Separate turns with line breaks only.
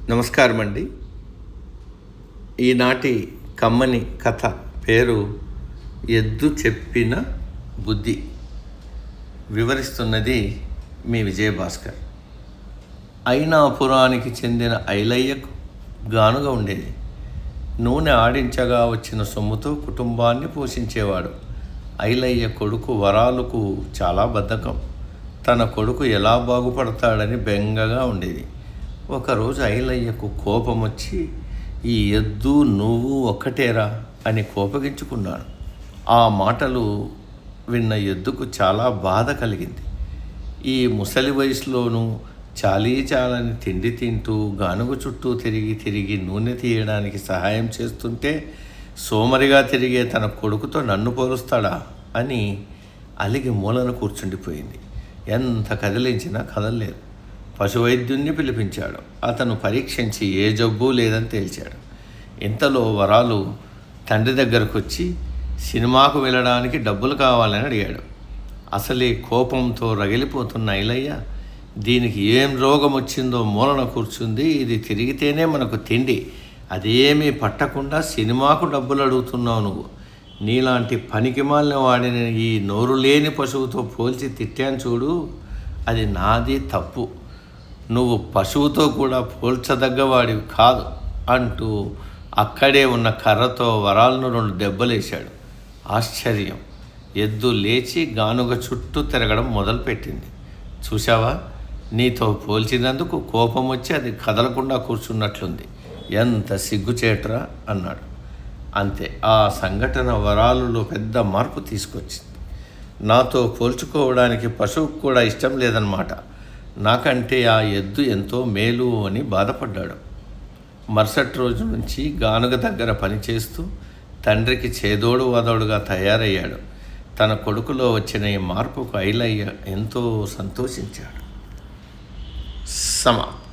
నమస్కారం అండి. ఈనాటి కమ్మని కథ పేరు ఎద్దు చెప్పిన బుద్ధి. వివరిస్తున్నది మీ విజయభాస్కర్. అయినాపురానికి చెందిన ఐలయ్యకు గానుగ ఉండేది. నూనె ఆడించగా వచ్చిన సొమ్ముతో కుటుంబాన్ని పోషించేవాడు. ఐలయ్య కొడుకు వరాలకు చాలా బద్ధకం. తన కొడుకు ఎలా బాగుపడతాడని బెంగగా ఉండేది. ఒకరోజు ఐలయ్యకు కోపం వచ్చి, ఈ ఎద్దు నువ్వు ఒక్కటేరా అని కోపగించుకున్నాడు. ఆ మాటలు విన్న ఎద్దుకు చాలా బాధ కలిగింది. ఈ ముసలి వయసులోనూ చాలని తిండి తింటూ గానుగ చుట్టూ తిరిగి నూనె తీయడానికి సహాయం చేస్తుంటే సోమరిగా తిరిగే తన కొడుకుతో నన్ను పోలుస్తాడా అని అలిగి మూలన కూర్చుండిపోయింది. ఎంత కదిలించినా కదలలేదు. పశువైద్యుణ్ణి పిలిపించాడు. అతను పరీక్షించి ఏ జబ్బు లేదని తేల్చాడు. ఇంతలో వరాలు తండ్రి దగ్గరకు వచ్చి సినిమాకు వెళ్ళడానికి డబ్బులు కావాలని అడిగాడు. అసలే కోపంతో రగిలిపోతున్న ఐలయ్య, దీనికి ఏం రోగం వచ్చిందో మూలన కూర్చుంది, ఇది తిరిగితేనే మనకు తిండి, అదేమీ పట్టకుండా సినిమాకు డబ్బులు అడుగుతున్నావు నువ్వు. నీలాంటి పనికిమాలిన వాడిని ఈ నోరు లేని పశువుతో పోల్చి తిట్టాను చూడు, అది నాది తప్పు, నువ్వు పశువుతో కూడా పోల్చదగ్గవాడివి కాదు అంటూ అక్కడే ఉన్న కర్రతో వరాలను 2 దెబ్బలేశాడు. ఆశ్చర్యం! ఎద్దు లేచి గానుగ చుట్టూ తిరగడం మొదలుపెట్టింది. చూశావా, నీతో పోల్చినందుకు కోపం వచ్చి అది కదలకుండా కూర్చున్నట్లుంది, ఎంత సిగ్గుచేట్రా అన్నాడు. అంతే, ఆ సంఘటన వరాలులో పెద్ద మార్పు తీసుకొచ్చింది. నాతో పోల్చుకోవడానికి పశువుకు కూడా ఇష్టం లేదన్నమాట, నాకంటే ఆ ఎద్దు ఎంతో మేలు అని బాధపడ్డాడు. మరుసటి రోజు నుంచి గానుగ దగ్గర పనిచేస్తూ తండ్రికి చేదోడు వాదోడుగా తయారయ్యాడు. తన కొడుకులో వచ్చిన ఈ మార్పుకు ఐలయ్య ఎంతో సంతోషించాడు. సమాప్తం.